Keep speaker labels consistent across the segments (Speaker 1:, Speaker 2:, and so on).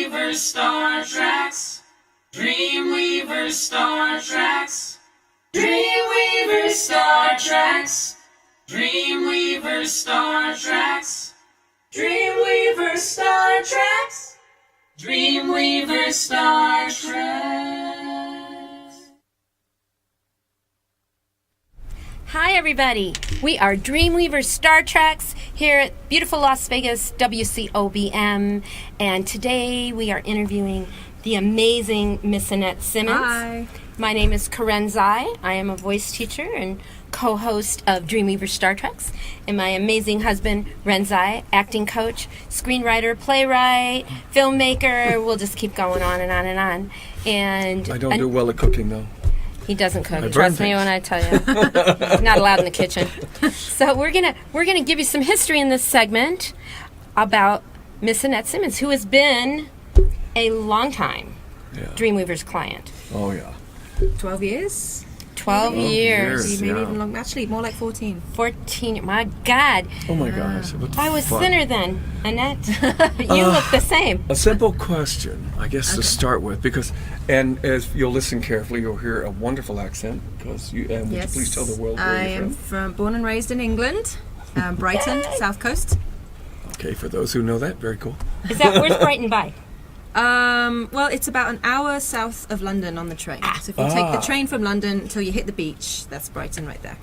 Speaker 1: DreamWeavers StarTrax. DreamWeavers StarTrax. DreamWeavers StarTrax. DreamWeavers StarTrax. DreamWeavers StarTrax. DreamWeavers StarTrax.
Speaker 2: Hi everybody, we are DreamWeavers StarTrax here at beautiful Las Vegas WCOBM, and today we are interviewing the amazing Miss AnnetteSimmonds.
Speaker 3: Hi.
Speaker 2: My name is Karen Zai. I am a voice teacher and co-host of DreamWeavers StarTrax, and my amazing husband Ren Zai, acting coach, screenwriter, playwright, filmmaker. We'll just keep going on and on and on. And
Speaker 4: I don't do well at cooking though.
Speaker 2: He doesn't cook.
Speaker 4: I
Speaker 2: Trust me
Speaker 4: burn
Speaker 2: when I tell you. He's not allowed in the kitchen. So we're gonna give you some history in this segment about Miss AnnetteSimmonds, who has been a long time DreamWeavers client.
Speaker 4: Oh yeah.
Speaker 3: 12 years?
Speaker 2: 12 years.
Speaker 3: Maybe
Speaker 4: yeah.
Speaker 3: even long. Actually, more like 14.
Speaker 2: 14. My God.
Speaker 4: Oh my gosh. What
Speaker 2: I was
Speaker 4: fun.
Speaker 2: thinner then, Annette. But you look the same.
Speaker 4: A simple question, I guess, to start with, because, and as you'll listen carefully, you'll hear a wonderful accent. Because you, and would you please tell the world where
Speaker 3: I
Speaker 4: you're
Speaker 3: am
Speaker 4: from?
Speaker 3: born and raised in England, Brighton, South Coast.
Speaker 4: Okay, for those who know that, very cool.
Speaker 2: Is that where's Brighton by?
Speaker 3: Well, it's about an hour south of London on the train. So if you take the train from London until you hit the beach, that's Brighton right there.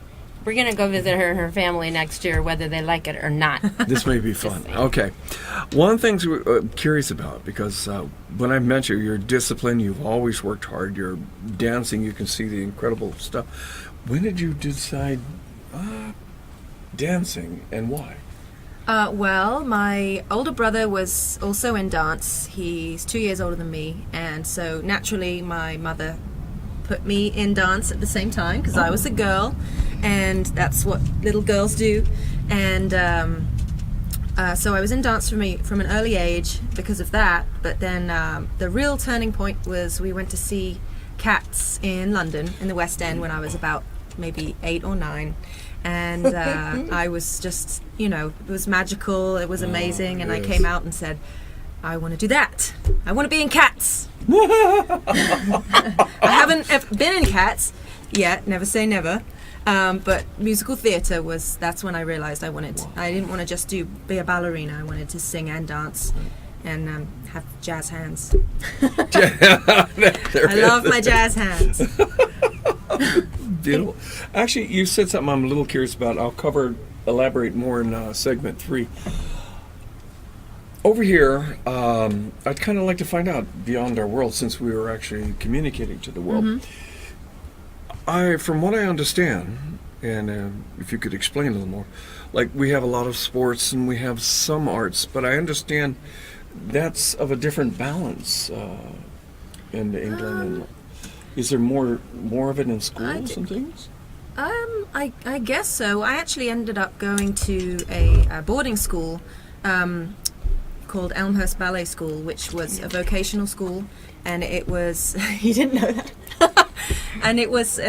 Speaker 2: We're gonna go visit her and her family next year, whether they like it or not.
Speaker 4: This may be fun. Okay. One thing we're curious about, because when I met you, you're disciplined, you've always worked hard, you're dancing, you can see the incredible stuff. When did you decide dancing, and why?
Speaker 3: Well, my older brother was also in dance. He's 2 years older than me, and so naturally my mother put me in dance at the same time because I was a girl, and that's what little girls do. And so I was in dance from an early age because of that. But then the real turning point was we went to see Cats in London in the West End when I was about maybe 8 or 9. And I was just, it was magical, it was amazing, and I came out and said, I want to do that. I want to be in Cats. I haven't been in Cats yet, never say never, but musical theatre that's when I realised I didn't want to just be a ballerina, I wanted to sing and dance and have jazz hands. I love my jazz hands.
Speaker 4: Beautiful. Actually, you said something I'm a little curious about. I'll elaborate more in segment 3. Over here, I'd kind of like to find out beyond our world, since we were actually communicating to the world. Mm-hmm. From what I understand, and if you could explain a little more, like we have a lot of sports and we have some arts, but I understand that's of a different balance in England. And is there more of it in schools and things?
Speaker 3: I guess so. I actually ended up going to a boarding school called Elmhurst Ballet School, which was a vocational school, and it was you didn't know that, and it was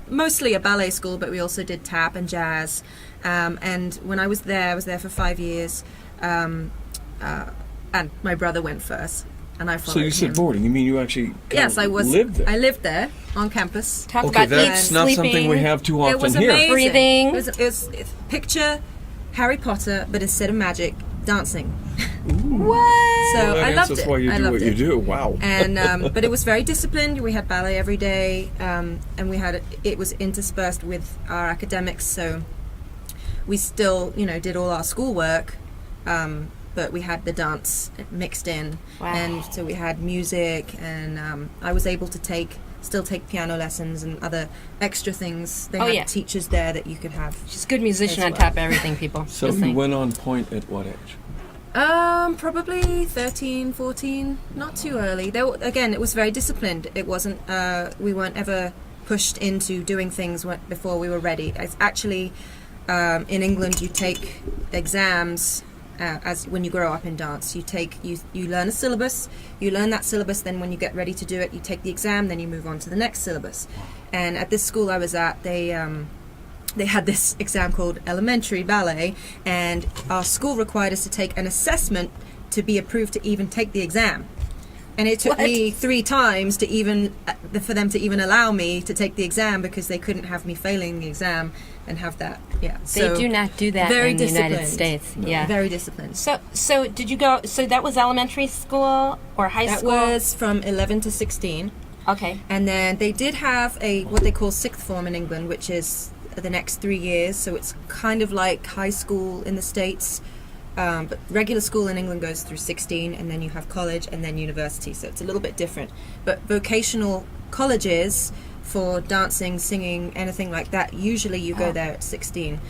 Speaker 3: mostly a ballet school, but we also did tap and jazz. And when I was there for 5 years, and my brother went first. And I followed
Speaker 4: So you said
Speaker 3: him.
Speaker 4: boarding. You mean you actually lived there?
Speaker 3: I lived there on campus.
Speaker 2: Talk
Speaker 4: Okay,
Speaker 2: about
Speaker 4: that's not
Speaker 2: sleeping.
Speaker 4: something we have too often
Speaker 3: It was
Speaker 4: here.
Speaker 3: amazing.
Speaker 2: Breathing.
Speaker 3: It was picture Harry Potter, but instead of magic, dancing.
Speaker 2: What?
Speaker 3: So
Speaker 4: Well,
Speaker 3: I loved
Speaker 4: that's
Speaker 3: it.
Speaker 4: why you
Speaker 3: I
Speaker 4: do
Speaker 3: loved
Speaker 4: what
Speaker 3: it.
Speaker 4: you do. Wow.
Speaker 3: And but it was very disciplined. We had ballet every day, and it was interspersed with our academics. So we still, did all our schoolwork. But we had the dance mixed in, and so we had music, and I was able to still take piano lessons and other extra things. They had teachers there that you could have.
Speaker 2: She's a good musician
Speaker 3: as
Speaker 2: on
Speaker 3: well.
Speaker 2: top of everything, people.
Speaker 4: So
Speaker 2: Just
Speaker 4: you
Speaker 2: saying.
Speaker 4: went on point at what age?
Speaker 3: Probably 13, 14, not too early. Again, it was very disciplined. It wasn't, we weren't ever pushed into doing things before we were ready. It's actually, in England, you take exams as when you grow up in dance. You learn a syllabus, you learn that syllabus, then when you get ready to do it, you take the exam, then you move on to the next syllabus. And at this school I was at, they had this exam called elementary ballet, and our school required us to take an assessment to be approved to even take the exam. And it took
Speaker 2: What?
Speaker 3: me 3 times to even for them to even allow me to take the exam, because they couldn't have me failing the exam and have that. Yeah,
Speaker 2: They do not do that
Speaker 3: very
Speaker 2: in the United
Speaker 3: disciplined.
Speaker 2: States. Yeah.
Speaker 3: very disciplined.
Speaker 2: So did you go? So that was elementary school or high
Speaker 3: That
Speaker 2: school?
Speaker 3: was from 11 to 16.
Speaker 2: Okay.
Speaker 3: And then they did have a what they call sixth form in England, which is the next 3 years. So it's kind of like high school in the States, but regular school in England goes through 16, and then you have college and then university. So it's a little bit different. But vocational colleges for dancing, singing, anything like that, usually you go there at 16.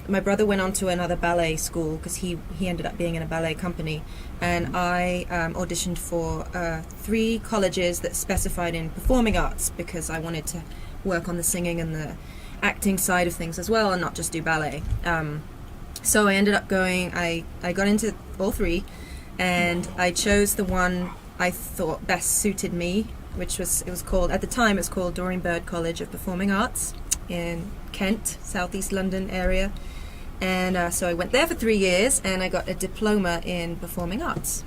Speaker 3: My brother went on to another ballet school because he ended up being in a ballet company, and I auditioned for 3 colleges that specified in performing arts, because I wanted to work on the singing and the acting side of things as well, and not just do ballet. So I ended up going, I got into all 3, and I chose the one I thought best suited me, which was, it was called, at the time it was called Doreen Bird College of Performing Arts in Kent, southeast London area. And so I went there for 3 years, and I got a diploma in performing arts.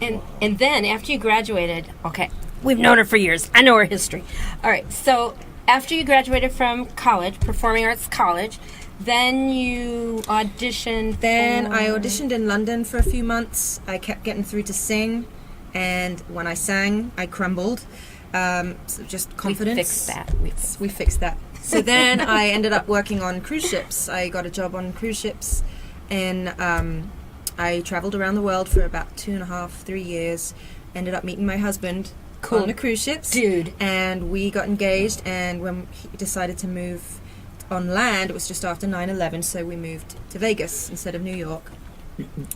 Speaker 2: And then after you graduated, okay, we've known her for years. I know her history. All right. So after you graduated from college, Performing Arts College, then you auditioned.
Speaker 3: Then I auditioned in London for a few months. I kept getting through to sing, and when I sang, I crumbled. So just confidence.
Speaker 2: We fixed that.
Speaker 3: We fixed that. So then I ended up working on cruise ships. I got a job on cruise ships, and I traveled around the world for about 2.5, 3 years. Ended up meeting my husband
Speaker 2: Cool.
Speaker 3: on the cruise ships.
Speaker 2: Dude.
Speaker 3: And we got engaged, and when he decided to move on land, it was just after 9/11, so we moved to Vegas instead of New York.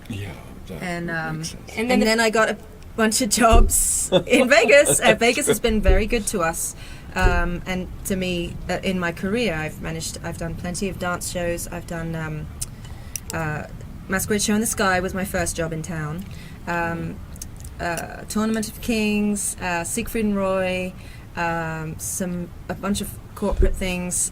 Speaker 4: Yeah. That
Speaker 3: And
Speaker 4: makes sense.
Speaker 2: And
Speaker 3: and
Speaker 2: then
Speaker 3: then I got a bunch of jobs in Vegas. Vegas has been very good to us, and to me in my career. I've done plenty of dance shows. I've done Masquerade Show in the Sky was my first job in town. Tournament of Kings, Siegfried and Roy, a bunch of corporate things.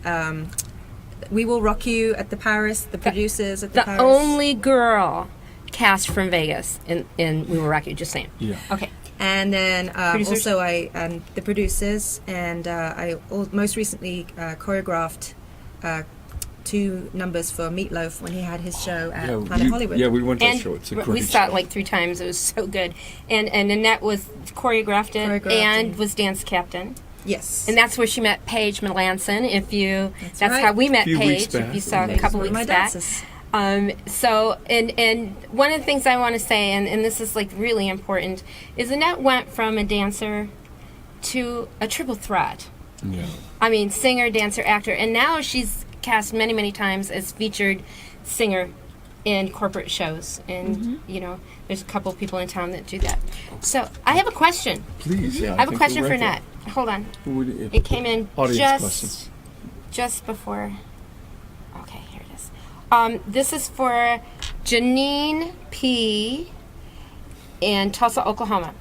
Speaker 3: We Will Rock You at the Paris. The producers at the
Speaker 2: the
Speaker 3: Paris.
Speaker 2: only girl cast from Vegas in We Will Rock You. Just saying.
Speaker 4: Yeah.
Speaker 2: Okay.
Speaker 3: And then
Speaker 2: Producers?
Speaker 3: also the producers, and I most recently choreographed 2 numbers for Meatloaf when he had his show at Planet Hollywood.
Speaker 4: Yeah, we went to that
Speaker 2: And
Speaker 4: show. It's a
Speaker 2: we
Speaker 4: great
Speaker 2: saw it
Speaker 4: show.
Speaker 2: like 3 times. It was so good. And Annette was choreographed it and was dance captain.
Speaker 3: Yes.
Speaker 2: And that's where she met Paige Melanson. That's
Speaker 3: right.
Speaker 2: how we met
Speaker 4: Few weeks
Speaker 2: Paige. If
Speaker 4: back.
Speaker 2: you saw
Speaker 3: Paige
Speaker 2: a couple
Speaker 3: was one
Speaker 2: weeks
Speaker 3: of my
Speaker 2: back.
Speaker 3: dancers.
Speaker 2: So and one of the things I want to say, and this is like really important, is Annette went from a dancer to a triple threat.
Speaker 4: Yeah.
Speaker 2: I mean, singer, dancer, actor, and now she's cast many, many times as featured singer in corporate shows. And you know, there's a couple of people in town that do that. So I have a question.
Speaker 4: Please, yeah.
Speaker 2: I have a
Speaker 4: think
Speaker 2: question
Speaker 4: we're
Speaker 2: for
Speaker 4: right there.
Speaker 2: Annette. Hold on.
Speaker 4: Who would it-
Speaker 2: It came in
Speaker 4: Audience questions.
Speaker 2: just before. Okay, here it is. This is for Janine P. in Tulsa, Oklahoma.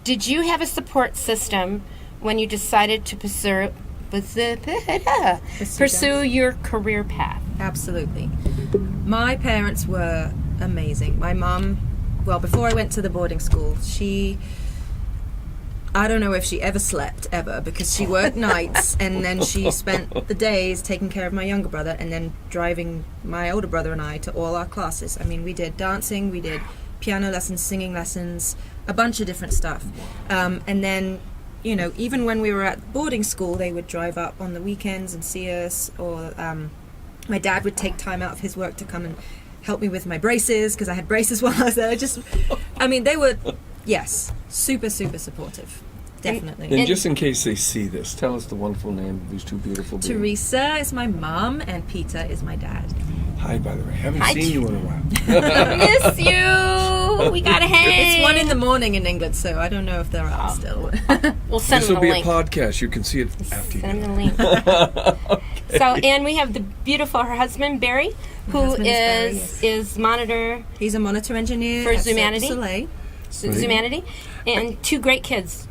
Speaker 2: Did you have a support system when you decided to pursue your career path?
Speaker 3: Absolutely. My parents were amazing. My mom, well, before I went to the boarding school, I don't know if she ever slept, ever, because she worked nights, and then she spent the days taking care of my younger brother and then driving my older brother and I to all our classes. I mean, we did dancing, we did piano lessons, singing lessons, a bunch of different stuff. And then, you know, even when we were at boarding school, they would drive up on the weekends and see us, or my dad would take time out of his work to come and help me with my braces, because I had braces while I was there. They were, yes, super, super supportive. Definitely.
Speaker 4: And just in case they see this, tell us the wonderful name of these 2 beautiful beings.
Speaker 3: Teresa is my mom, and Peter is my dad.
Speaker 4: Hi, by the way. Haven't
Speaker 2: Hi,
Speaker 4: seen you in a while.
Speaker 2: Miss you. We gotta hang.
Speaker 3: It's 1 a.m. in England, so I don't know if they're out still.
Speaker 2: We'll send
Speaker 4: This
Speaker 2: them
Speaker 4: will
Speaker 2: the
Speaker 4: be
Speaker 2: link.
Speaker 4: a podcast. You can see it after you
Speaker 2: Send
Speaker 4: get
Speaker 2: them
Speaker 4: it.
Speaker 2: the link. So, and we have her husband Barry, who
Speaker 3: husband is Barry,
Speaker 2: is
Speaker 3: yes.
Speaker 2: monitor
Speaker 3: He's a monitor engineer
Speaker 2: For
Speaker 3: at Cirque du
Speaker 2: Zumanity?
Speaker 3: Soleil.
Speaker 2: Zumanity, and 2 great kids,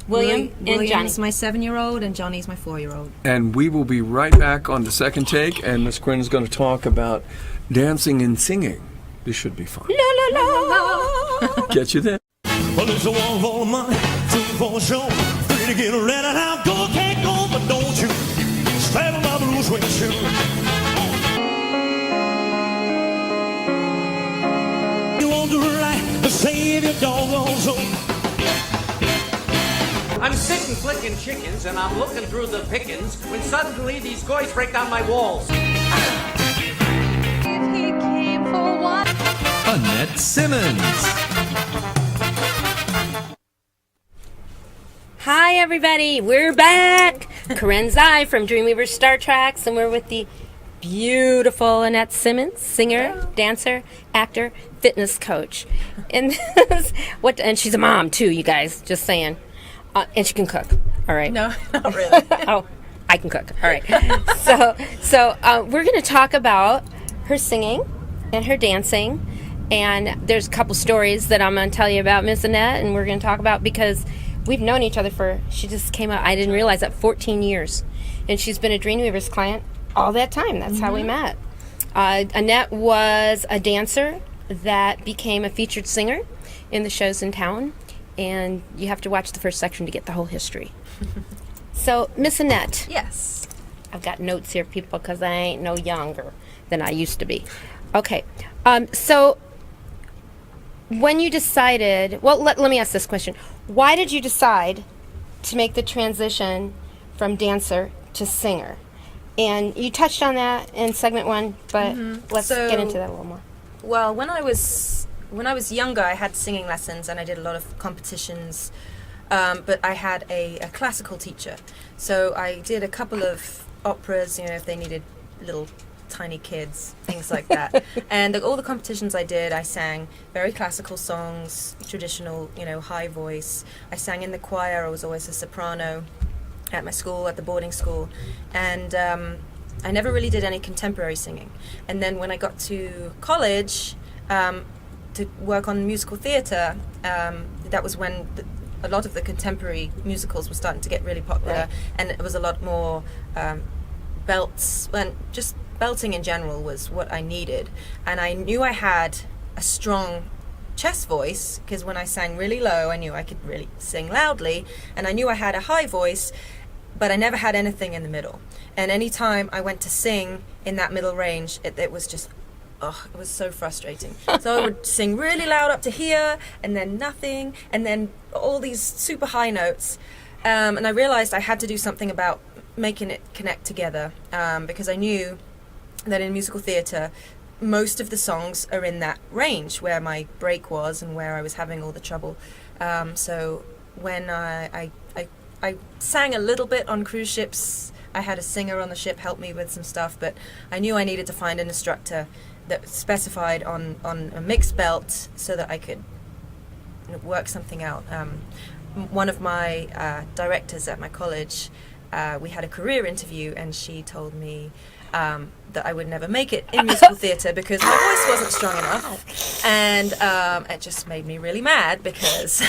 Speaker 2: William and Johnny.
Speaker 3: William's my 7-year-old, and Johnny's my 4-year-old.
Speaker 4: And we will be right back on the second take, and Miss Quinn is going to talk about dancing and singing. This should be fun.
Speaker 2: La la la.
Speaker 4: Catch you then.
Speaker 5: Well, it's a one for the money, two for the show. Three to get ready now. Go, can't go, but don't you straddle my blue suede shoe. You want to right to save your doggone soul.
Speaker 6: I'm sitting flicking chickens and I'm looking through the pickings when suddenly these guys break down my walls.
Speaker 7: AnnetteSimmonds.
Speaker 2: Hi, everybody. We're back. Karen Zai from DreamWeavers StarTrax, and we're with the beautiful AnnetteSimmonds, singer, dancer, actor, fitness coach. And and she's a mom, too, you guys, just saying. And she can cook. All right.
Speaker 3: No, not really.
Speaker 2: Oh, I can cook. All right. So we're going to talk about her singing and her dancing. And there's a couple stories that I'm going to tell you about Miss Annette, and we're going to talk about because we've known each other she just came out, I didn't realize that, 14 years. And she's been a DreamWeavers client all that time. That's how we met. Annette was a dancer that became a featured singer in the shows in town. And you have to watch the first section to get the whole history. So, Miss Annette.
Speaker 3: Yes.
Speaker 2: I've got notes here, people, because I ain't no younger than I used to be. Okay. So, when you decided, well, let me ask this question. Why did you decide to make the transition from dancer to singer? And you touched on that in segment 1, but let's get into that a little more.
Speaker 3: Well, when I was younger, I had singing lessons and I did a lot of competitions, but I had a classical teacher. So I did a couple of operas, if they needed little tiny kids, things like that. And all the competitions I did, I sang very classical songs, traditional, high voice. I sang in the choir. I was always a soprano at my school, at the boarding school. And I never really did any contemporary singing. And then when I got to college, to work on musical theatre, that was when a lot of the contemporary musicals were starting to get really popular,
Speaker 2: Right.
Speaker 3: and it was a lot more belts, and just belting in general was what I needed. And I knew I had a strong chest voice, because when I sang really low, I knew I could really sing loudly, and I knew I had a high voice, but I never had anything in the middle. And any time I went to sing in that middle range, it was just, it was so frustrating. So I would sing really loud up to here, and then nothing, and then all these super high notes. And I realized I had to do something about making it connect together, because I knew that in musical theatre, most of the songs are in that range where my break was and where I was having all the trouble. So when I sang a little bit on cruise ships, I had a singer on the ship help me with some stuff, but I knew I needed to find an instructor that specified on a mixed belt so that I could work something out. One of my directors at my college, we had a career interview, and she told me that I would never make it in musical theatre because my voice wasn't strong enough, and it just made me really mad because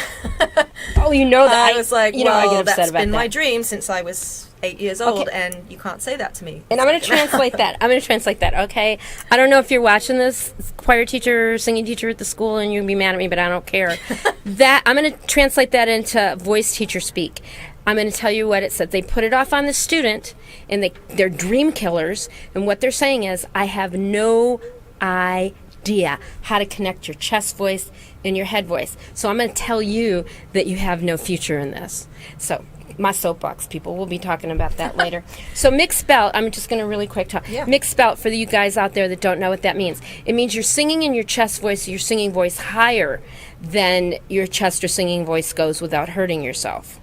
Speaker 2: Oh, you know that.
Speaker 3: I was like,
Speaker 2: I get upset
Speaker 3: that's
Speaker 2: about
Speaker 3: been my
Speaker 2: that.
Speaker 3: dream since I was 8 years old,
Speaker 2: Okay.
Speaker 3: and you can't say that to me.
Speaker 2: And I'm going to translate that. Okay? I don't know if you're watching this, choir teacher, singing teacher at the school, and you're going to be mad at me, but I don't care. I'm going to translate that into voice teacher speak. I'm going to tell you what it said. They put it off on the student, and they're dream killers, and what they're saying is, I have no idea how to connect your chest voice and your head voice. So I'm going to tell you that you have no future in this. So my soapbox, people. We'll be talking about that later. So mixed belt, I'm just going to really quick talk.
Speaker 3: Yeah.
Speaker 2: Mixed belt, for you guys out there that don't know what that means. It means you're singing in your chest voice, your singing voice higher than your chest or singing voice goes without hurting yourself.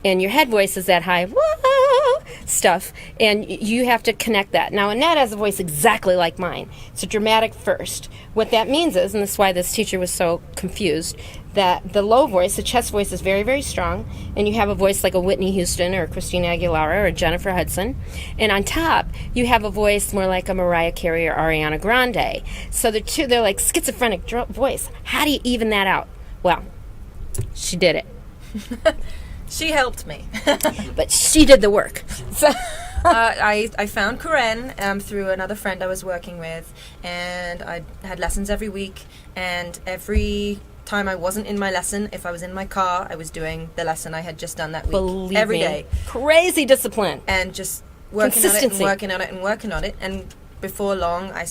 Speaker 2: And your head voice is that high whoa stuff, and you have to connect that. Now, Annette has a voice exactly like mine. It's a dramatic first. What that means is, and this is why this teacher was so confused, that the low voice, the chest voice, is very, very strong, and you have a voice like a Whitney Houston or a Christina Aguilera or a Jennifer Hudson. And on top, you have a voice more like a Mariah Carey or Ariana Grande. So they're like schizophrenic voice. How do you even that out? Well, she did it.
Speaker 3: She helped me.
Speaker 2: But she did the work. So
Speaker 3: I found Karen through another friend I was working with, and I had lessons every week, and every time I wasn't in my lesson, if I was in my car, I was doing the lesson I had just done that week.
Speaker 2: Believe
Speaker 3: every
Speaker 2: me.
Speaker 3: day.
Speaker 2: Crazy discipline.
Speaker 3: And just working on it and
Speaker 2: Consistency.
Speaker 3: working on it and working on it. And before long, I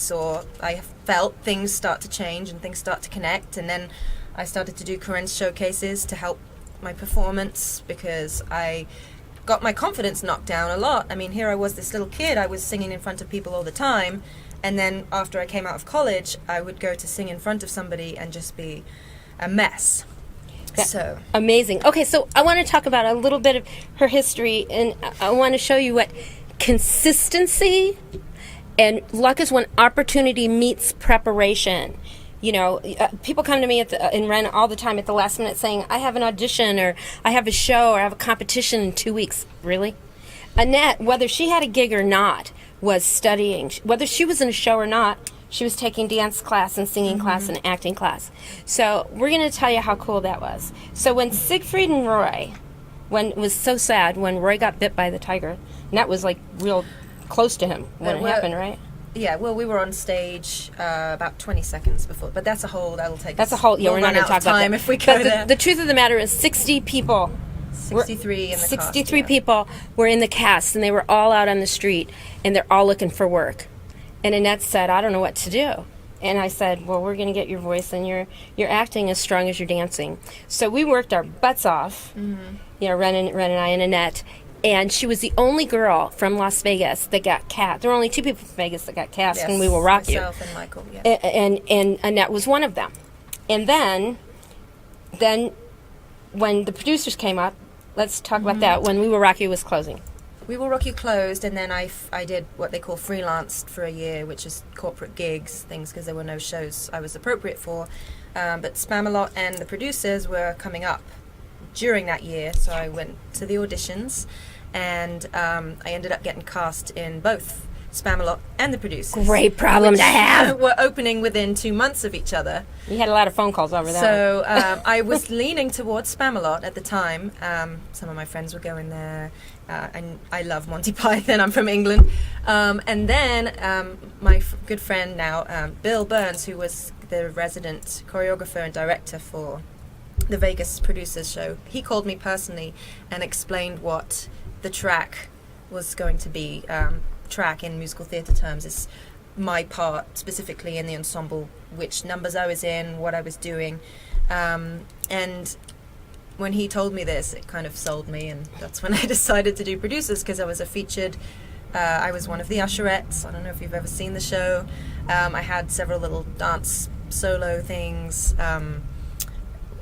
Speaker 3: felt things start to change and things start to connect. And then I started to do Corinne's showcases to help my performance, because I got my confidence knocked down a lot. I mean, here I was, this little kid, I was singing in front of people all the time. And then after I came out of college, I would go to sing in front of somebody and just be a mess. So
Speaker 2: Amazing. Okay, so I want to talk about a little bit of her history, and I want to show you what consistency and luck is when opportunity meets preparation. You know, people come to me in Ren all the time at the last minute saying, I have an audition, or I have a show, or I have a competition in 2 weeks. Really? Annette, whether she had a gig or not, was studying. Whether she was in a show or not, she was taking dance class and singing class and acting class. So we're going to tell you how cool that was. So when Siegfried and Roy, it was so sad when Roy got bit by the tiger, and that was like real close to him when it happened, right?
Speaker 3: yeah, well, we were on stage about 20 seconds before, but that's a whole, that'll take
Speaker 2: That's
Speaker 3: us,
Speaker 2: a whole, yeah,
Speaker 3: we'll
Speaker 2: we're not
Speaker 3: run
Speaker 2: going to
Speaker 3: out
Speaker 2: talk
Speaker 3: of
Speaker 2: about
Speaker 3: time
Speaker 2: that.
Speaker 3: if we go
Speaker 2: But
Speaker 3: there.
Speaker 2: the truth of the matter is 60 people
Speaker 3: 63 in the cast,
Speaker 2: 63
Speaker 3: yeah.
Speaker 2: people were in the cast, and they were all out on the street, and they're all looking for work. And Annette said, I don't know what to do. And I said, well, we're going to get your voice and your acting as strong as your dancing. So we worked our butts off, you know, Ren and I and Annette. And she was the only girl from Las Vegas that got cast. There were only 2 people from Vegas that got cast,
Speaker 3: Yes,
Speaker 2: and We Will Rock You.
Speaker 3: myself and Michael, yeah.
Speaker 2: And Annette was one of them. And then when the producers came up, let's talk about that, when We Will Rock You was closing.
Speaker 3: We Will Rock You closed, and then I did what they call freelanced for a year, which is corporate gigs, things, because there were no shows I was appropriate for. But Spamalot and the producers were coming up during that year, so I went to the auditions, and I ended up getting cast in both Spamalot and the producers.
Speaker 2: Great problem
Speaker 3: which
Speaker 2: to have.
Speaker 3: were opening within 2 months of each other.
Speaker 2: We had a lot of phone calls over that.
Speaker 3: So I was leaning towards Spamalot at the time. Some of my friends were going there, and I love Monty Python. I'm from England. And then my good friend now, Bill Burns, who was the resident choreographer and director for the Vegas Producers Show, he called me personally and explained what the track was going to be. Track in musical theatre terms is my part specifically in the ensemble, which numbers I was in, what I was doing, and when he told me this, it kind of sold me, and that's when I decided to do producers, because I was a featured, I was one of the usherettes. I don't know if you've ever seen the show. I had several little dance solo things.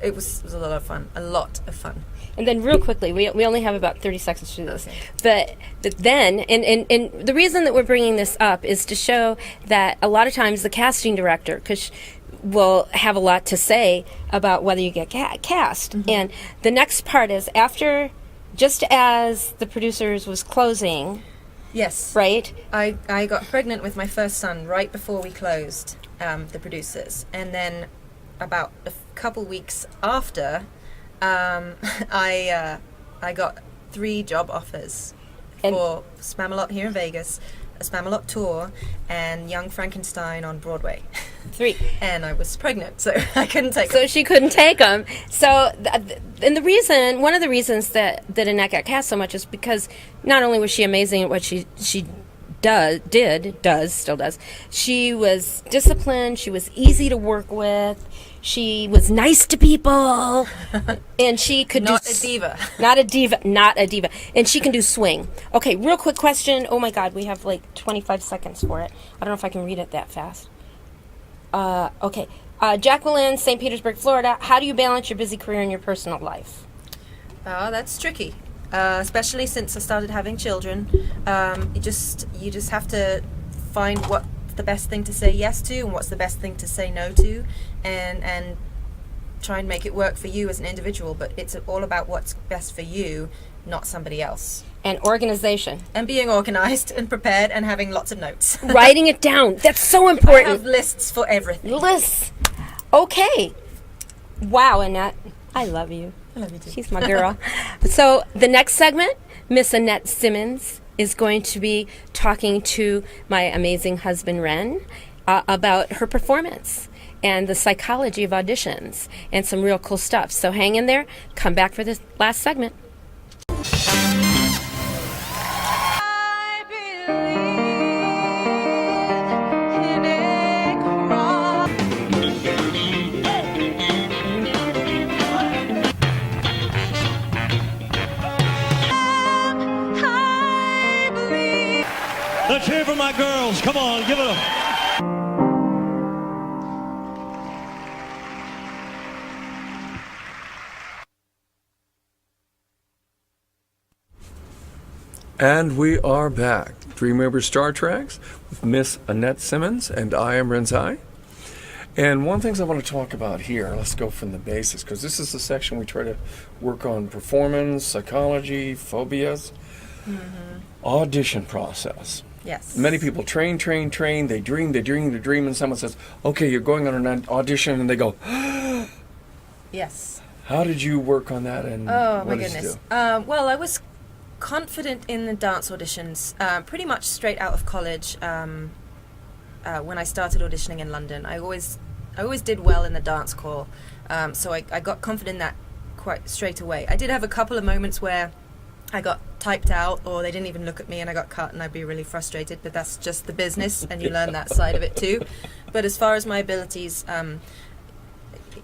Speaker 3: It was a lot of fun.
Speaker 2: And then real quickly, we only have about 30 seconds to do this. But then, and the reason that we're bringing this up is to show that a lot of times the casting director will have a lot to say about whether you get cast. And the next part is after, just as the producers was closing,
Speaker 3: Yes.
Speaker 2: right?
Speaker 3: I got pregnant with my first son right before we closed the producers, and then about a couple weeks after, I got 3 job offers for Spamalot here in Vegas, a Spamalot tour, and Young Frankenstein on Broadway.
Speaker 2: 3.
Speaker 3: And I was pregnant, so I couldn't take
Speaker 2: So
Speaker 3: it.
Speaker 2: she couldn't take them. So, and one of the reasons that Annette got cast so much is because not only was she amazing at what she still does. She was disciplined. She was easy to work with. She was nice to people, and she could
Speaker 3: Not
Speaker 2: do
Speaker 3: a diva.
Speaker 2: Not a diva, and she can do swing. Okay, real quick question. Oh my God, we have like 25 seconds for it. I don't know if I can read it that fast. Okay, Jacqueline, St. Petersburg, Florida. How do you balance your busy career and your personal life?
Speaker 3: Oh, that's tricky. Especially since I started having children. You just have to find what's the best thing to say yes to and what's the best thing to say no to, and try and make it work for you as an individual. But it's all about what's best for you, not somebody else.
Speaker 2: And organization.
Speaker 3: And being organized and prepared and having lots of notes.
Speaker 2: Writing it down. That's so
Speaker 3: I
Speaker 2: important.
Speaker 3: have lists for everything.
Speaker 2: Lists. Okay. Wow, Annette. I love you.
Speaker 3: I love you too.
Speaker 2: She's my girl. So the next segment, Miss AnnetteSimmonds is going to be talking to my amazing husband, Ren, about her performance and the psychology of auditions and some real cool stuff. So hang in there. Come back for this last segment.
Speaker 5: Let's hear for my girls. Come on, give it up.
Speaker 4: And we are back. DreamWeavers StarTrax with Miss AnnetteSimmonds, and I am Renzai. And one of the things I want to talk about here, let's go from the basics, because this is the section we try to work on performance, psychology, phobias, audition process.
Speaker 3: Yes.
Speaker 4: Many people train, they dream, and someone says, okay, you're going on an audition, and they go,
Speaker 3: Yes.
Speaker 4: how did you work on that, and
Speaker 3: Oh,
Speaker 4: what
Speaker 3: my
Speaker 4: did you
Speaker 3: goodness.
Speaker 4: do?
Speaker 3: Well, I was confident in the dance auditions pretty much straight out of college. When I started auditioning in London, I always did well in the dance corps, so I got confident in that quite straight away. I did have a couple of moments where I got typed out, or they didn't even look at me and I got cut, and I'd be really frustrated, but that's just the business, and you learn that side of it too. But as far as my abilities, I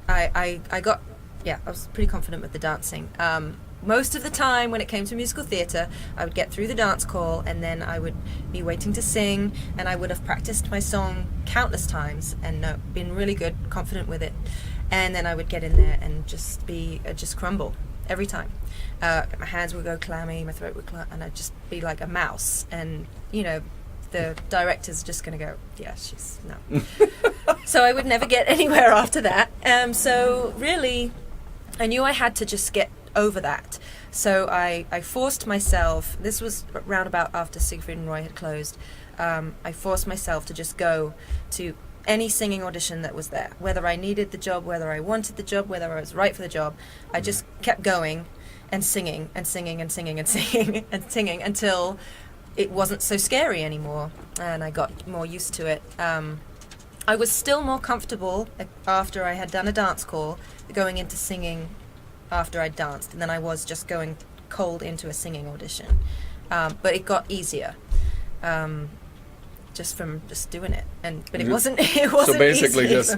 Speaker 3: was pretty confident with the dancing. Most of the time when it came to musical theatre, I would get through the dance call, and then I would be waiting to sing, and I would have practiced my song countless times and been really good, confident with it, and then I would get in there and just crumble every time. My hands would go clammy, my throat would and I'd just be like a mouse, and the director's just going to go, yeah, she's no. So I would never get anywhere after that. So really, I knew I had to just get over that. So I forced myself, this was roundabout after Siegfried and Roy had closed, I forced myself to just go to any singing audition that was there. Whether I needed the job, whether I wanted the job, whether I was right for the job, I just kept going and singing and singing and singing and singing and singing until it wasn't so scary anymore, and I got more used to it. I was still more comfortable after I had done a dance call going into singing after I'd danced than I was just going cold into a singing audition. But it got easier. Just from just doing it, but it wasn't. It wasn't.
Speaker 4: So basically,
Speaker 3: easy.
Speaker 4: just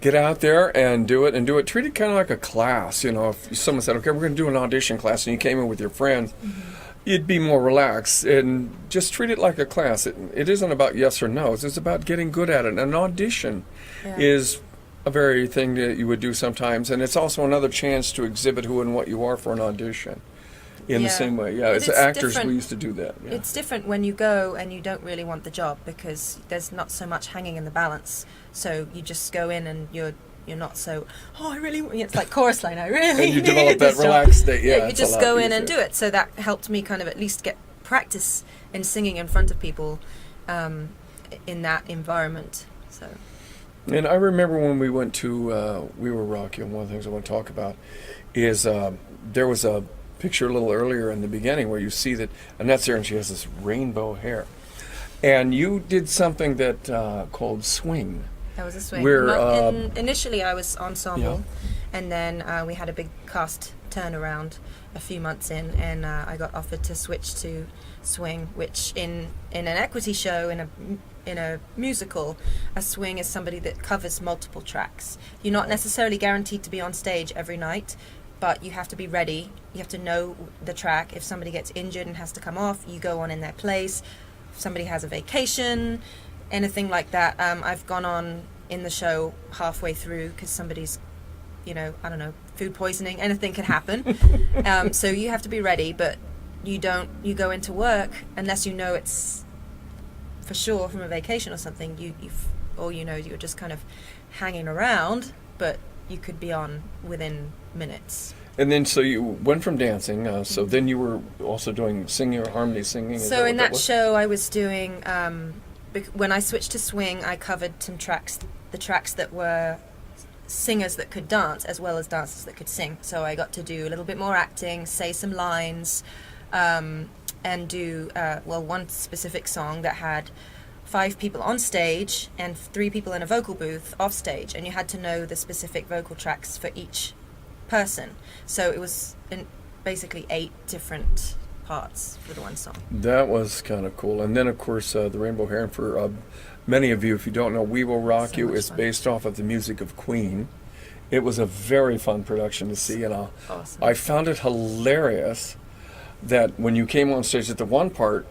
Speaker 4: get out there and do it, treat it kind of like a class. If someone said, "Okay, we're going to do an audition class," and you came in with your friends, you'd be more relaxed and just treat it like a class. It isn't about yes or no's. It's about getting good at it. An audition is a very thing that you would do sometimes, and it's also another chance to exhibit who and what you are for an audition. In the same way, as actors, we used to do that. Yeah.
Speaker 3: It's different when you go and you don't really want the job, because there's not so much hanging in the balance. So you just go in and you're not so, I really, it's like chorus line, I really
Speaker 4: and you develop that
Speaker 3: this job.
Speaker 4: relaxed state. Yeah,
Speaker 3: you just go in and do it. So that helped me kind of at least get practice in singing in front of people in that environment. So.
Speaker 4: And I remember when we went to We Were Rocky, and one of the things I want to talk about is there was a picture a little earlier in the beginning where you see that Annette's there and she has this rainbow hair. And you did something that called swing.
Speaker 3: That was a swing.
Speaker 4: Where,
Speaker 3: initially I was ensemble, and then we had a big cast turnaround a few months in, and I got offered to switch to swing, which in an equity show, in a musical, a swing is somebody that covers multiple tracks. You're not necessarily guaranteed to be on stage every night, but you have to be ready. You have to know the track. If somebody gets injured and has to come off, you go on in their place. If somebody has a vacation, anything like that. I've gone on in the show halfway through because somebody's, food poisoning. Anything can happen. So you have to be ready, but you go into work unless you know it's for sure from a vacation or something. You're just kind of hanging around, but you could be on within minutes.
Speaker 4: And then, so you went from dancing, so then you were also doing singing or harmony singing?
Speaker 3: So in that show I was doing, when I switched to swing, I covered some tracks, the tracks that were singers that could dance as well as dancers that could sing. So I got to do a little bit more acting, say some lines, and do one specific song that had 5 people on stage and 3 people in a vocal booth off stage, and you had to know the specific vocal tracks for each person. So it was basically 8 different parts for the one song.
Speaker 4: That was kind of cool. And then, of course, the Rainbow Heron, for many of you, if you don't know, We Will Rock
Speaker 3: So
Speaker 4: You
Speaker 3: much
Speaker 4: is
Speaker 3: fun.
Speaker 4: based off of the music of Queen. It was a very fun production to see, and
Speaker 3: Awesome.
Speaker 4: I found it hilarious that when you came on stage at the one part,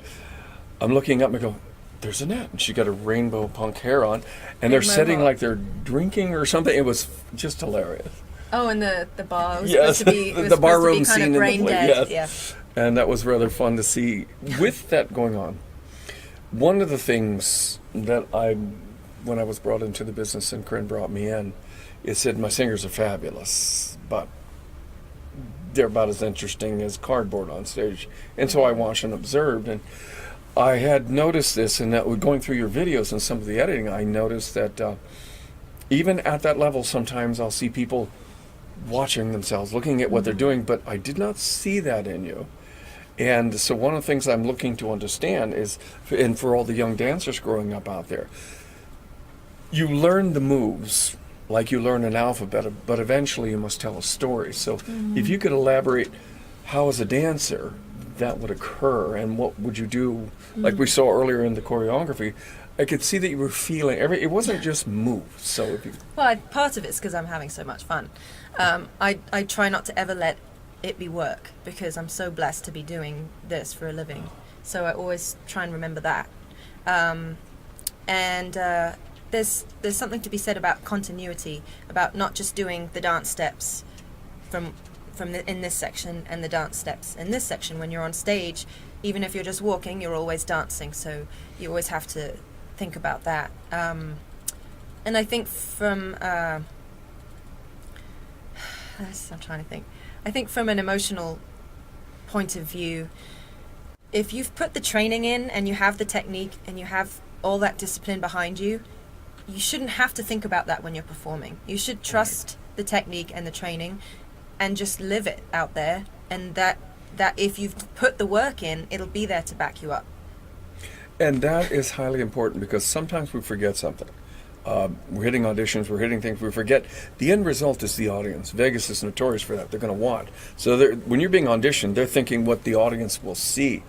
Speaker 4: I'm looking up and I go, there's Annette, and she got a rainbow punk hair on, and they're
Speaker 3: In
Speaker 4: sitting
Speaker 3: Mohawk.
Speaker 4: like they're drinking or something. It was just hilarious.
Speaker 3: Oh, and the bar was
Speaker 4: Yes,
Speaker 3: supposed to be, it was
Speaker 4: the
Speaker 3: supposed
Speaker 4: barroom
Speaker 3: to be kind
Speaker 4: scene in
Speaker 3: of
Speaker 4: the
Speaker 3: brain
Speaker 4: play,
Speaker 3: dead.
Speaker 4: yes. And that was rather fun to see. With that going on, one of the things that when I was brought into the business and Corinne brought me in, it said my singers are fabulous, but they're about as interesting as cardboard on stage. And so I watched and observed, and I had noticed this, and that going through your videos and some of the editing, I noticed that even at that level, sometimes I'll see people watching themselves, looking at what they're doing, but I did not see that in you. And so one of the things I'm looking to understand is, and for all the young dancers growing up out there, you learn the moves like you learn an alphabet, but eventually you must tell a story. So if you could elaborate how as a dancer that would occur, and what would you do, like we saw earlier in the choreography, I could see that you were feeling it wasn't just moves. So if you,
Speaker 3: Well, part of it's because I'm having so much fun. I try not to ever let it be work, because I'm so blessed to be doing this for a living. So I always try and remember that. There's something to be said about continuity, about not just doing the dance steps in this section and the dance steps in this section. When you're on stage, even if you're just walking, you're always dancing. So you always have to think about that. And I think I'm trying to think. I think from an emotional point of view, if you've put the training in and you have the technique and you have all that discipline behind you, you shouldn't have to think about that when you're performing. You should trust the technique and the training and just live it out there, and that if you've put the work in, it'll be there to back you up.
Speaker 4: and that is highly important, because sometimes we forget something. We're hitting auditions, we're hitting things, we forget. The end result is the audience. Vegas is notorious for that. They're going to want. So when you're being auditioned, they're thinking what the audience will see.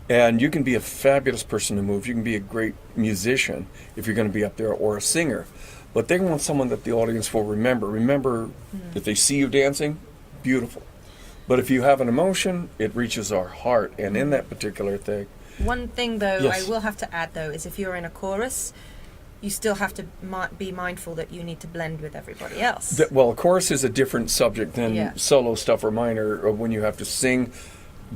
Speaker 4: And you can be a fabulous person to move. You can be a great musician if you're going to be up there, or a singer. But they want someone that the audience will remember. Remember, if they see you dancing, beautiful. But if you have an emotion, it reaches our heart. And in that particular thing,
Speaker 3: One thing, though,
Speaker 4: Yes.
Speaker 3: I will have to add, though, is if you're in a chorus, you still have to be mindful that you need to blend with everybody else.
Speaker 4: well, a chorus is a different subject than
Speaker 3: Yeah.
Speaker 4: solo stuff or minor, or when you have to sing,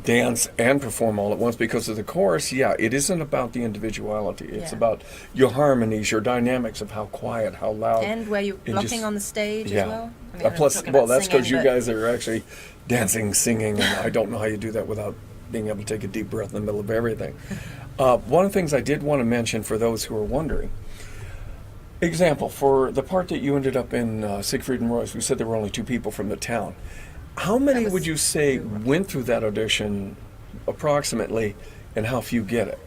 Speaker 4: dance, and perform all at once. Because of the chorus, it isn't about the individuality. It's
Speaker 3: Yeah.
Speaker 4: about your harmonies, your dynamics of how quiet, how loud.
Speaker 3: And where you're
Speaker 4: and
Speaker 3: blocking
Speaker 4: just-
Speaker 3: on the stage
Speaker 4: yeah.
Speaker 3: as well. I mean, I'm
Speaker 4: Plus,
Speaker 3: talking
Speaker 4: well,
Speaker 3: about
Speaker 4: that's because
Speaker 3: singing,
Speaker 4: you
Speaker 3: but-
Speaker 4: guys are actually dancing, singing, and I don't know how you do that without being able to take a deep breath in the middle of everything. One of the things I did want to mention for those who are wondering, example, for the part that you ended up in, Siegfried and Royce, we said there were only 2 people from the town. How many
Speaker 3: was
Speaker 4: would you say went through that audition approximately, and how few get it?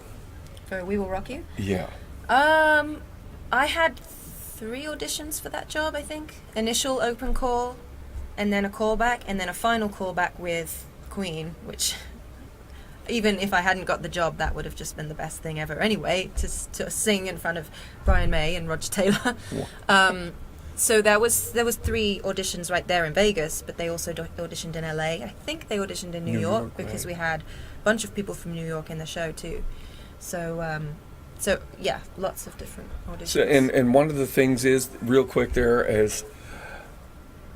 Speaker 3: For We Will Rock You?
Speaker 4: Yeah.
Speaker 3: I had 3 auditions for that job, I think. Initial open call, and then a callback, and then a final callback with Queen, which, even if I hadn't got the job, that would have just been the best thing ever anyway, to sing in front of Brian May and Roger Taylor. So there was 3 auditions right there in Vegas, but they also auditioned in LA. I think they auditioned in New York, because
Speaker 4: right.
Speaker 3: we had a bunch of people from New York in the show too. So yeah, lots of different auditions.
Speaker 4: So, and one of the things is, real quick there, is,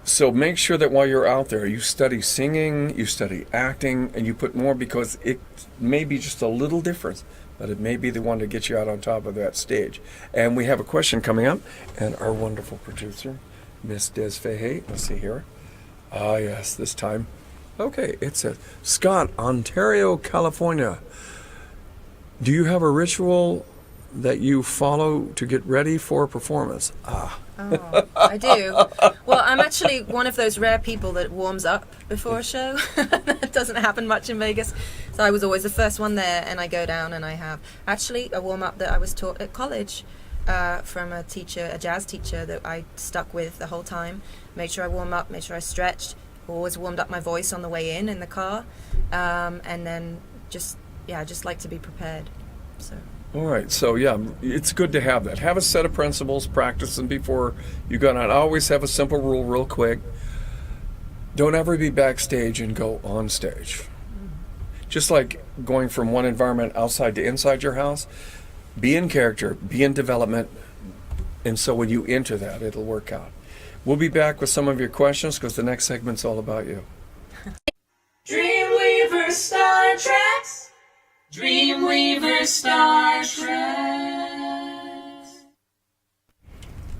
Speaker 4: so make sure that while you're out there, you study singing, you study acting, and you put more, because it may be just a little difference, but it may be the one to get you out on top of that stage. And we have a question coming up, and our wonderful producer, Miss Des Fahey, let's see here. Ah, yes, this time. Okay, it's Scott, Ontario, California. Do you have a ritual that you follow to get ready for a performance?
Speaker 3: Oh, I do. Well, I'm actually one of those rare people that warms up before a show. That doesn't happen much in Vegas. So I was always the first one there, and I go down and I have actually a warm-up that I was taught at college from a teacher, a jazz teacher that I stuck with the whole time. Made sure I warm up, made sure I stretched, always warmed up my voice on the way in the car, and then just like to be prepared. So.
Speaker 4: All right, so yeah, it's good to have that. Have a set of principles, practice them before you go out. I always have a simple rule real quick. Don't ever be backstage and go on stage. Just like going from one environment outside to inside your house, be in character, be in development, and so when you enter that, it'll work out. We'll be back with some of your questions because the next segment's all about you.
Speaker 1: DreamWeavers StarTrax. DreamWeavers StarTrax.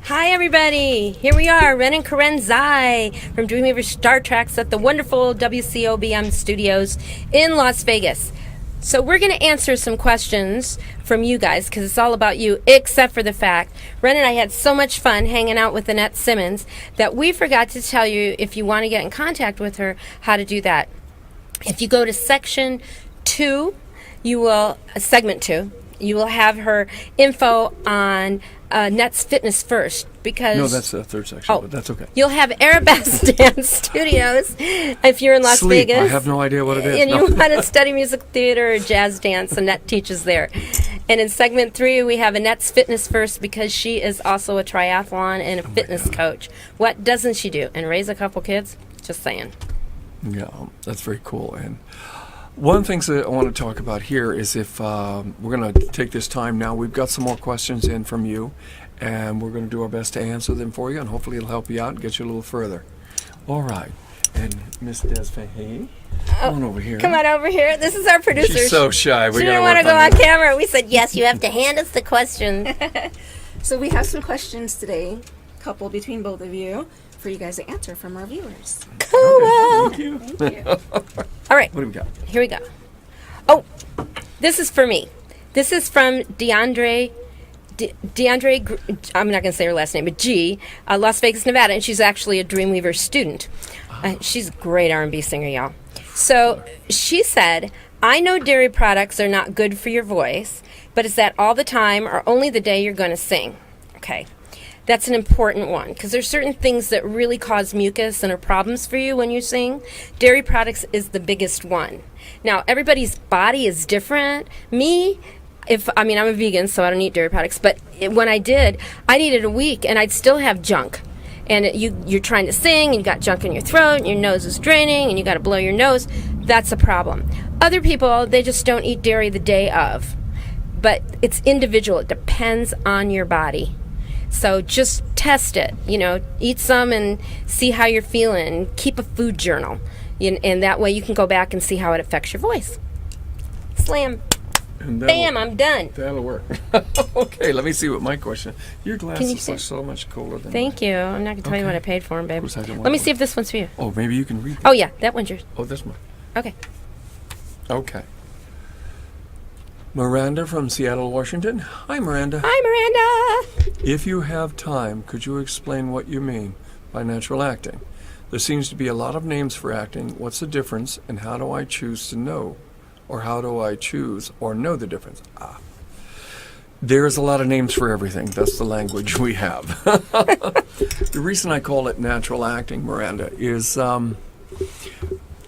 Speaker 2: Hi, everybody. Here we are, Ren and Karen Zai from DreamWeavers StarTrax at the wonderful WCOBM studios in Las Vegas. So we're going to answer some questions from you guys because it's all about you, except for the fact Ren and I had so much fun hanging out with AnnetteSimmonds that we forgot to tell you, if you want to get in contact with her, how to do that. If you go to section 2, segment 2, you will have her info on Net's Fitness First, because
Speaker 4: No, that's the third section, but that's okay.
Speaker 2: You'll have Arabesque Dance Studios if you're in Las Vegas.
Speaker 4: I have no idea what it is.
Speaker 2: And you want to study music theater or jazz dance, Annette teaches there. And in segment 3, we have Annette's Fitness First, because she is also a triathlon and a fitness coach. What doesn't she do? And raise a couple kids? Just saying.
Speaker 4: Yeah, that's very cool. And one of the things that I want to talk about here is if we're going to take this time now, we've got some more questions in from you, and we're going to do our best to answer them for you, and hopefully it'll help you out and get you a little further. All right. And Miss Desfahy, come on over here.
Speaker 2: Come on over here. This is our producer.
Speaker 4: She's so shy.
Speaker 2: She didn't want to go on camera. We said, yes, you have to hand us the question.
Speaker 8: So we have some questions today, couple between both of you, for you guys to answer from our viewers.
Speaker 2: Cool.
Speaker 4: Thank you.
Speaker 2: All right.
Speaker 4: What do we got?
Speaker 2: Here we go. Oh, this is for me. This is from DeAndre, I'm not going to say her last name, but G, Las Vegas, Nevada, and she's actually a DreamWeavers student. She's a great R&B singer, y'all. So she said, I know dairy products are not good for your voice, but is that all the time or only the day you're going to sing? Okay. That's an important one, because there's certain things that really cause mucus and are problems for you when you sing. Dairy products is the biggest one. Now, everybody's body is different. I'm a vegan, so I don't eat dairy products, but when I needed a week, and I'd still have junk. And you're trying to sing, and you got junk in your throat, and your nose is draining, and you got to blow your nose. That's a problem. Other people, they just don't eat dairy the day of. But it's individual. It depends on your body. So just test it, eat some and see how you're feeling. Keep a food journal, and that way you can go back and see how it affects your voice. Slam. Bam, I'm done.
Speaker 4: That'll work. Okay, let me see what my question. Your glasses are so much cooler than
Speaker 2: Thank you. I'm not going to tell you what I paid for them, babe. Let me see if this one's for you.
Speaker 4: Oh, maybe you can read it.
Speaker 2: Oh, yeah, that one's yours.
Speaker 4: Oh, this one.
Speaker 2: Okay.
Speaker 4: Okay. Miranda from Seattle, Washington. Hi, Miranda.
Speaker 2: Hi, Miranda.
Speaker 4: If you have time, could you explain what you mean by natural acting? There seems to be a lot of names for acting. What's the difference, and how do I choose to know? Or how do I choose or know the difference? There's a lot of names for everything. That's the language we have. The reason I call it natural acting, Miranda, is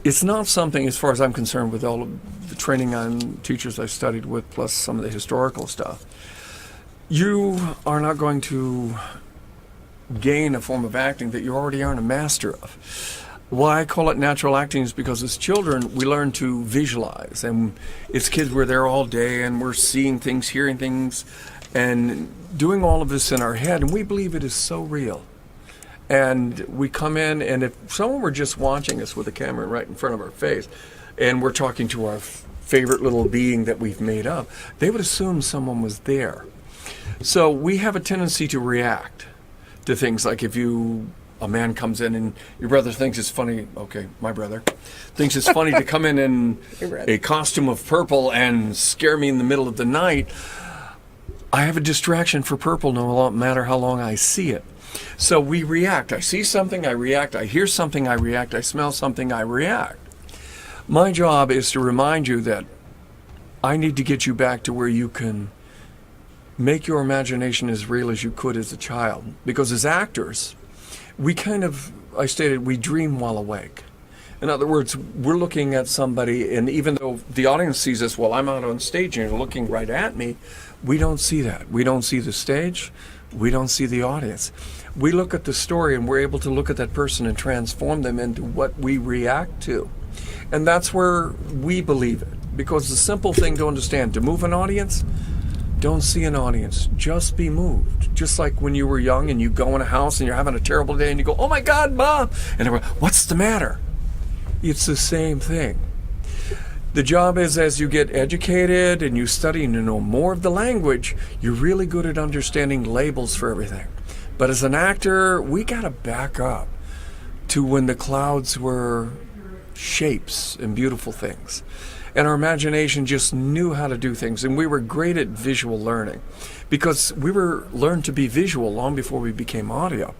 Speaker 4: it's not something, as far as I'm concerned, with all of the training on teachers I studied with, plus some of the historical stuff. You are not going to gain a form of acting that you already aren't a master of. Why I call it natural acting is because as children, we learn to visualize. And as kids, we're there all day, and we're seeing things, hearing things, and doing all of this in our head, and we believe it is so real. And we come in, and if someone were just watching us with a camera right in front of our face, and we're talking to our favorite little being that we've made up, they would assume someone was there. So we have a tendency to react to things like if a man comes in and your brother thinks it's funny, okay, my brother, thinks it's funny to come in a costume of purple and scare me in the middle of the night, I have a distraction for purple no matter how long I see it. So we react. I see something, I react. I hear something, I react. I smell something, I react. My job is to remind you that I need to get you back to where you can make your imagination as real as you could as a child. Because as actors, we I stated, we dream while awake. In other words, we're looking at somebody, and even though the audience sees us while I'm out on stage and you're looking right at me, we don't see that. We don't see the stage. We don't see the audience. We look at the story and we're able to look at that person and transform them into what we react to. And that's where we believe it. Because the simple thing to understand, to move an audience, don't see an audience. Just be moved. Just like when you were young and you go in a house and you're having a terrible day and you go, "Oh my God, Mom!" And everyone, "What's the matter?" It's the same thing. The job is, as you get educated and you study and you know more of the language, you're really good at understanding labels for everything. But as an actor, we got to back up to when the clouds were shapes and beautiful things. And our imagination just knew how to do things. And we were great at visual learning because we were learned to be visual long before we became audio.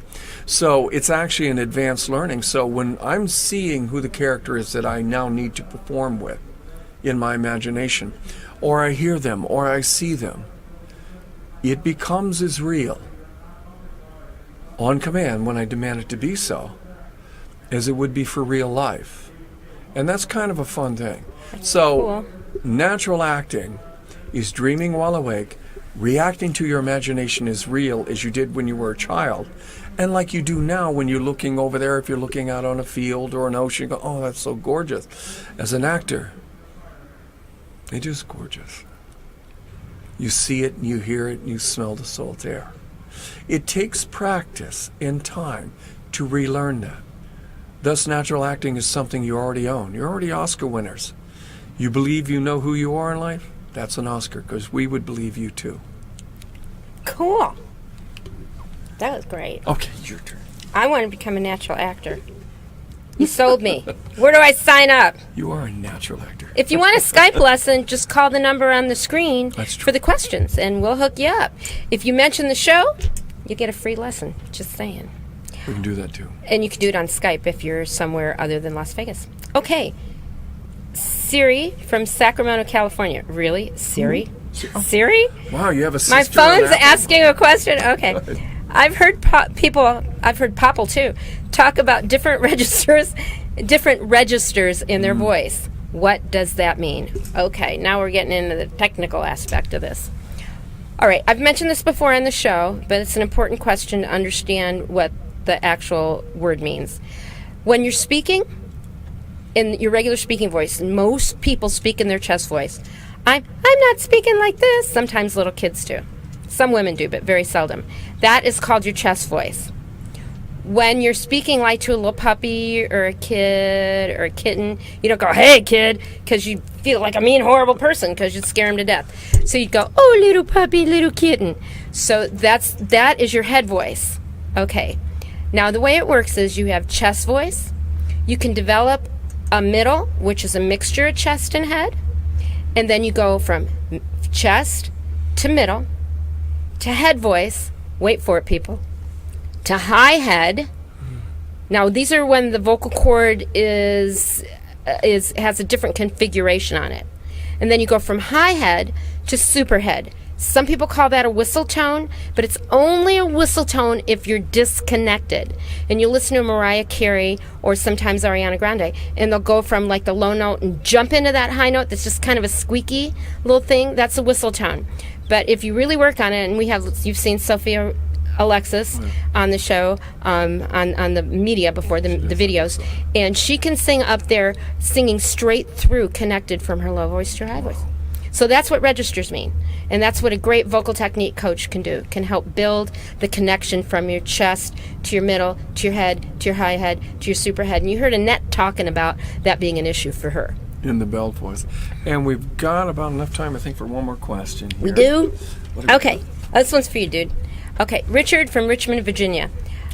Speaker 4: So it's actually an advanced learning. So when I'm seeing who the character is that I now need to perform with in my imagination, or I hear them, or I see them, it becomes as real on command when I demand it to be so as it would be for real life. And that's kind of a fun thing. So
Speaker 2: Cool.
Speaker 4: Natural acting is dreaming while awake, reacting to your imagination as real as you did when you were a child, and like you do now when you're looking over there, if you're looking out on a field or an ocean, you go, "Oh, that's so gorgeous." As an actor, it is gorgeous. You see it, and you hear it, and you smell the salt air. It takes practice and time to relearn that. Thus, natural acting is something you already own. You're already Oscar winners. You believe you know who you are in life? That's an Oscar, because we would believe you too.
Speaker 2: Cool. That was great.
Speaker 4: Okay, your turn.
Speaker 2: I want to become a natural actor. You sold me. Where do I sign up?
Speaker 4: You are a natural actor.
Speaker 2: If you want a Skype lesson, just call the number on the screen
Speaker 4: That's true.
Speaker 2: for the questions, and we'll hook you up. If you mention the show, you get a free lesson. Just saying.
Speaker 4: We can do that too.
Speaker 2: And you can do it on Skype if you're somewhere other than Las Vegas. Okay. Siri from Sacramento, California. Really? Siri? Siri?
Speaker 4: Wow, you have a sister.
Speaker 2: My phone's
Speaker 4: in Apple?
Speaker 2: asking a question. Okay. I've heard Popple too, talk about different registers in their voice. What does that mean? Okay, now we're getting into the technical aspect of this. All right, I've mentioned this before on the show, but it's an important question to understand what the actual word means. When you're speaking in your regular speaking voice, most people speak in their chest voice. I'm not speaking like this. Sometimes little kids do. Some women do, but very seldom. That is called your chest voice. When you're speaking like to a little puppy or a kid or a kitten, you don't go, "Hey, kid," because you feel like a mean, horrible person because you'd scare him to death. So you go, "Oh, little puppy, little kitten." So that is your head voice. Okay. Now, the way it works is you have chest voice. You can develop a middle, which is a mixture of chest and head. And then you go from chest to middle to head voice. Wait for it, people. To high head. Now, these are when the vocal cord has a different configuration on it. And then you go from high head to super head. Some people call that a whistle tone, but it's only a whistle tone if you're disconnected. And you listen to Mariah Carey or sometimes Ariana Grande, and they'll go from like the low note and jump into that high note that's just kind of a squeaky little thing. That's a whistle tone. But if you really work on it, and you've seen Sophia Alexis on the show, on the media before the videos, and she can sing up there, singing straight through, connected from her low voice to her high voice. So that's what registers mean. And that's what a great vocal technique coach can do, can help build the connection from your chest to your middle, to your head, to your high head, to your super head. And you heard Annette talking about that being an issue for her.
Speaker 4: In the belt voice. And we've got about enough time, I think, for one more question here.
Speaker 2: We do? Okay. This one's for you, dude. Okay. Richard from Richmond, Virginia.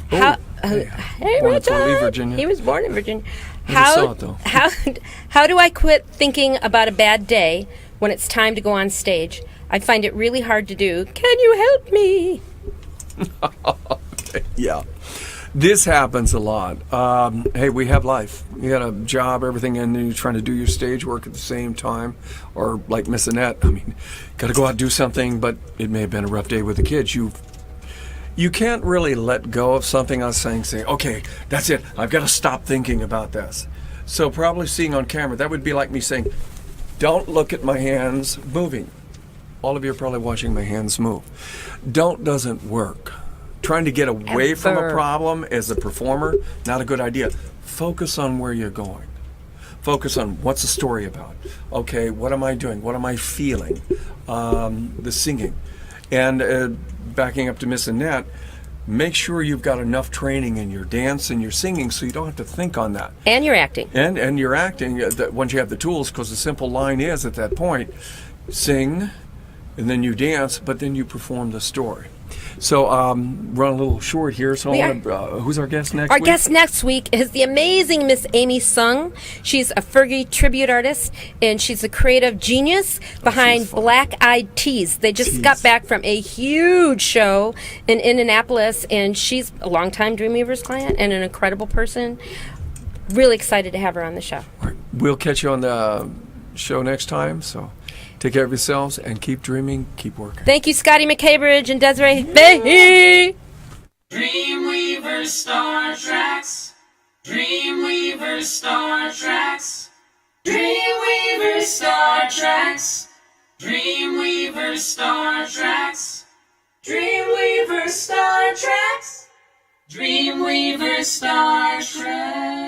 Speaker 4: Hey,
Speaker 2: Hey,
Speaker 4: born in Fort Lee,
Speaker 2: Richard!
Speaker 4: Virginia.
Speaker 2: He was born in Virginia.
Speaker 4: Never saw it, though.
Speaker 2: How do I quit thinking about a bad day when it's time to go on stage? I find it really hard to do. Can you help me?
Speaker 4: Yeah. This happens a lot. Hey, we have life. You got a job, everything, and then you're trying to do your stage work at the same time. Or like Miss Annette, I mean, got to go out and do something, but it may have been a rough day with the kids. You can't really let go of something. I was saying, okay, that's it. I've got to stop thinking about this. So probably seeing on camera, that would be like me saying, don't look at my hands moving. All of you are probably watching my hands move. Don't doesn't work. Trying to get away from a problem as a performer, not a good idea. Focus on where you're going. Focus on what's the story about. Okay, what am I doing? What am I feeling? The singing. And backing up to Miss Annette, make sure you've got enough training in your dance and your singing so you don't have to think on that.
Speaker 2: And your acting.
Speaker 4: And your acting, once you have the tools, because the simple line is at that point, sing, and then you dance, but then you perform the story. So run a little short here. So who's our guest next week?
Speaker 2: Our guest next week is the amazing Miss Amy Sung. She's a Fergie tribute artist, and she's a creative genius behind Black Eyed Tees. They just got back from a huge show in Indianapolis, and she's a longtime DreamWeavers client and an incredible person. Really excited to have her on the show.
Speaker 4: All right. We'll catch you on the show next time. So take care of yourselves and keep dreaming, keep working.
Speaker 2: Thank you, Scotty McCabridge and Desiree Fahey.
Speaker 1: DreamWeavers StarTrax. DreamWeavers StarTrax. DreamWeavers StarTrax. DreamWeavers StarTrax. DreamWeavers StarTrax. DreamWeavers StarTrax.